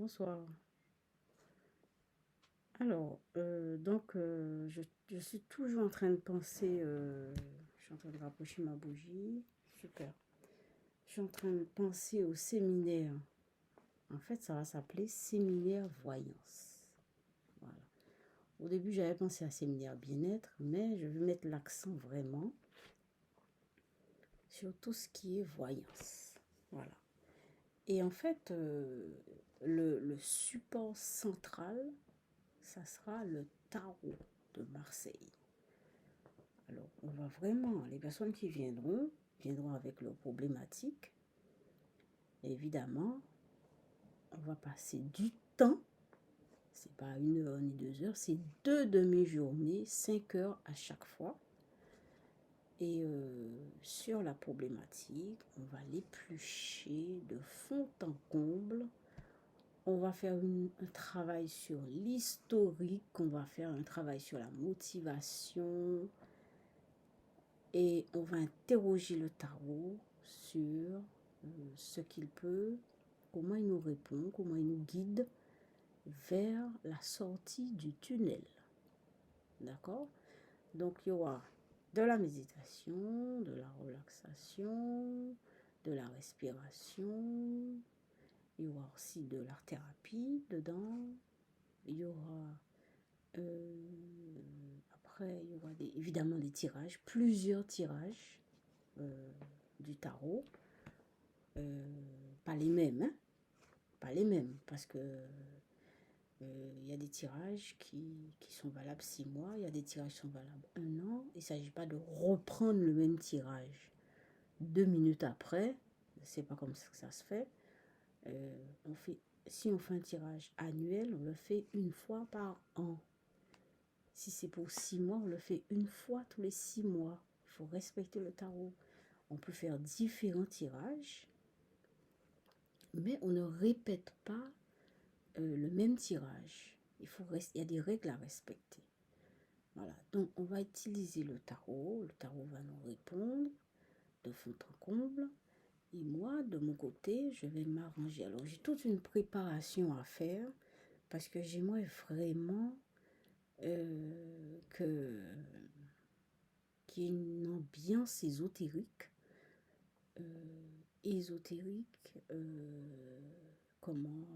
Bonsoir. Alors, je suis toujours en train de penser, je suis en train de rapprocher ma bougie. Super. Je suis en train de penser au séminaire. En fait, ça va s'appeler séminaire voyance. Voilà. Au début, j'avais pensé à séminaire bien-être, mais je vais mettre l'accent vraiment sur tout ce qui est voyance. Voilà. Et en fait, le support central, ça sera le tarot de Marseille. Alors, on va vraiment, les personnes qui viendront avec leurs problématiques. Évidemment, on va passer du temps. C'est pas 1 heure ni 2 heures, c'est 2 demi-journées, 5 heures à chaque fois. Et sur la problématique, on va l'éplucher de fond en comble. On va faire un travail sur l'historique, on va faire un travail sur la motivation, et on va interroger le tarot sur ce qu'il peut, comment il nous répond, comment il nous guide vers la sortie du tunnel. D'accord? Donc, il y aura de la méditation, de la relaxation, de la respiration. Il y aura aussi de l'art-thérapie dedans. Il y aura après, il y aura évidemment des tirages, plusieurs tirages du tarot. Pas les mêmes, hein? Pas les mêmes, parce que il y a des tirages qui sont valables 6 mois, il y a des tirages qui sont valables 1 an. Il ne s'agit pas de reprendre le même tirage 2 minutes après. C'est pas comme ça que ça se fait. Si on fait un tirage annuel, on le fait 1 fois par an. Si c'est pour 6 mois, on le fait 1 fois tous les 6 mois. Il faut respecter le tarot. On peut faire différents tirages, mais on ne répète pas le même tirage. Il y a des règles à respecter. Voilà, donc on va utiliser le tarot. Le tarot va nous répondre de fond en comble. Et moi, de mon côté, je vais m'arranger. Alors, j'ai toute une préparation à faire parce que j'aimerais vraiment qu'il y ait une ambiance ésotérique. Comment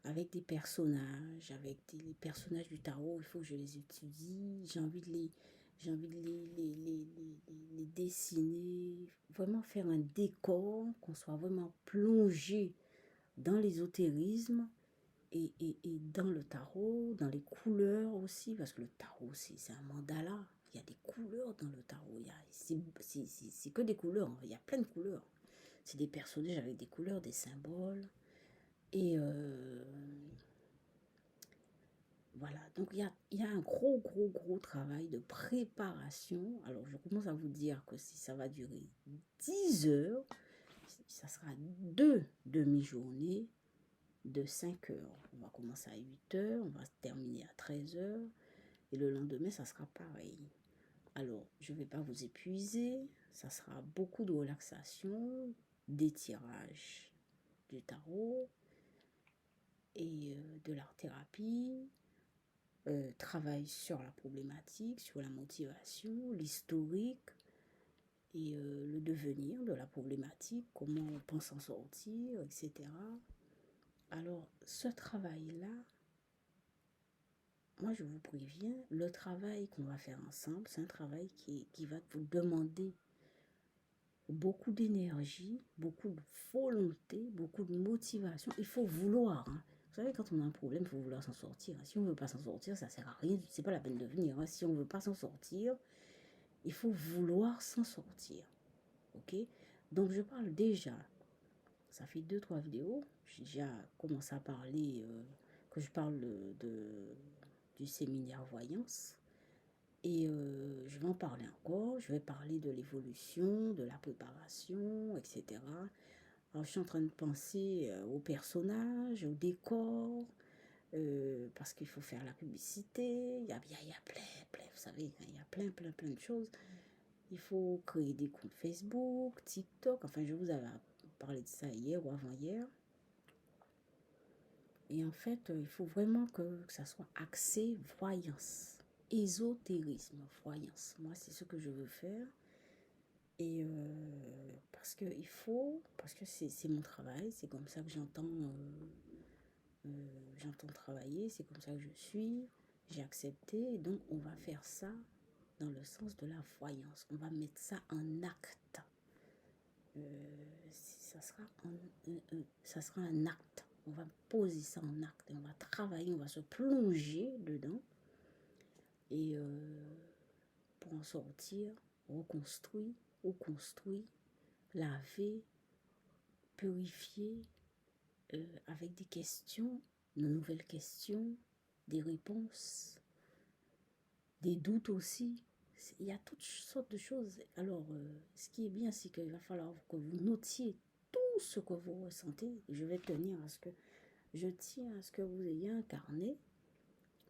avec des personnages, les personnages du tarot, il faut que je les étudie. J'ai envie de les dessiner, vraiment faire un décor, qu'on soit vraiment plongé dans l'ésotérisme et dans le tarot, dans les couleurs aussi, parce que le tarot, c'est un mandala. Il y a des couleurs dans le tarot. C'est que des couleurs. Il y a plein de couleurs. C'est des personnages avec des couleurs, des symboles. Et voilà, donc il y a un gros travail de préparation. Alors, je commence à vous dire que si ça va durer 10 heures, ça sera 2 demi-journées de 5 heures. On va commencer à 8 heures, on va terminer à 13 heures, et le lendemain, ça sera pareil. Alors, je ne vais pas vous épuiser, ça sera beaucoup de relaxation, d'étirage du tarot et de l'art-thérapie. Travail sur la problématique, sur la motivation, l'historique et le devenir de la problématique, comment on pense en sortir, etc. Alors, ce travail-là, moi je vous préviens, le travail qu'on va faire ensemble, c'est un travail qui va vous demander beaucoup d'énergie, beaucoup de volonté, beaucoup de motivation. Il faut vouloir, hein. Vous savez, quand on a un problème, il faut vouloir s'en sortir. Si on ne veut pas s'en sortir, ça ne sert à rien. C'est pas la peine de venir, hein. Si on ne veut pas s'en sortir, il faut vouloir s'en sortir. Ok? Donc, je parle déjà. Ça fait 2-3 vidéos. J'ai déjà commencé à parler, que je parle du séminaire voyance. Et je vais en parler encore. Je vais parler de l'évolution, de la préparation, etc. Alors, je suis en train de penser aux personnages, au décor, parce qu'il faut faire la publicité. Il y a plein, vous savez, il y a plein de choses. Il faut créer des comptes Facebook, TikTok. Enfin, je vous avais parlé de ça hier ou avant-hier. Et en fait, il faut vraiment que ça soit axé voyance, ésotérisme, voyance. Moi, c'est ce que je veux faire. Et parce que c'est mon travail, c'est comme ça que j'entends travailler, c'est comme ça que je suis, j'ai accepté. Et donc, on va faire ça dans le sens de la voyance. On va mettre ça en acte. Ça sera un acte. On va poser ça en acte. On va travailler, on va se plonger dedans. Et pour en sortir, reconstruire, laver, purifier, avec des questions, de nouvelles questions, des réponses, des doutes aussi. Il y a toutes sortes de choses. Alors, ce qui est bien, c'est qu'il va falloir que vous notiez tout ce que vous ressentez. Je vais tenir à ce que, je tiens à ce que vous ayez un carnet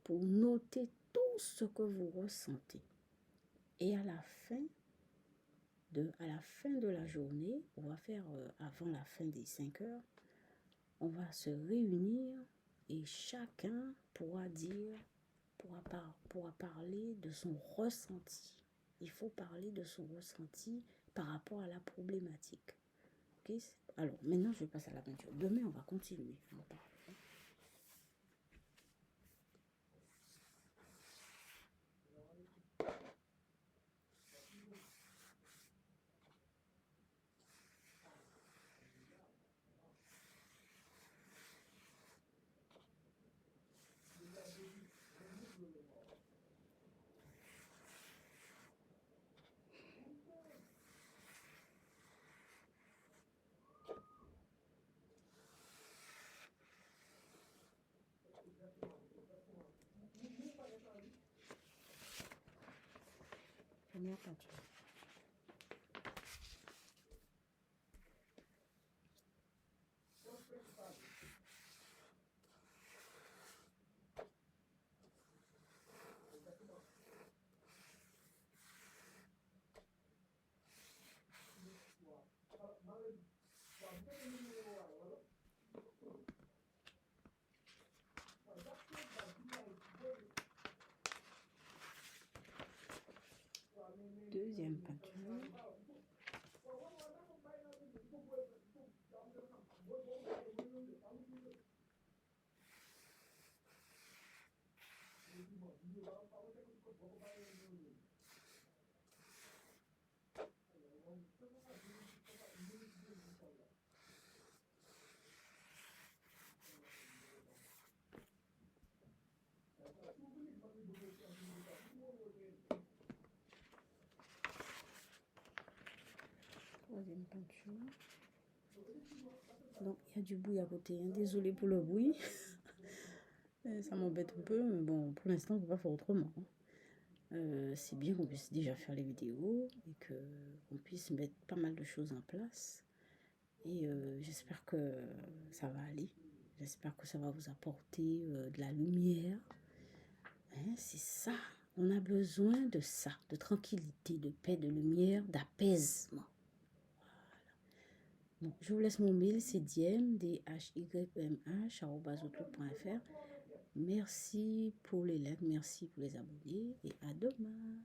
pour noter tout ce que vous ressentez. Et à la fin de la journée, on va faire, avant la fin des 5 heures, on va se réunir et chacun pourra parler de son ressenti. Il faut parler de son ressenti par rapport à la problématique. Okay? Alors, maintenant, je passe à la peinture. Demain, on va continuer. On va parler. Première peinture. Deuxième peinture. Troisième peinture. Donc, il y a du bruit à côté. Hein. Désolée pour le bruit. Ça m'embête un peu, mais bon, pour l'instant, on ne peut pas faire autrement. C'est bien qu'on puisse déjà faire les vidéos et qu'on puisse mettre pas mal de choses en place. Et j'espère que ça va aller. J'espère que ça va vous apporter de la lumière. Hein, c'est ça. On a besoin de ça, de tranquillité, de paix, de lumière, d'apaisement. Bon, je vous laisse mon mail, c'est dymh@outlook.fr. Merci pour les likes, merci pour les abonnés et à demain.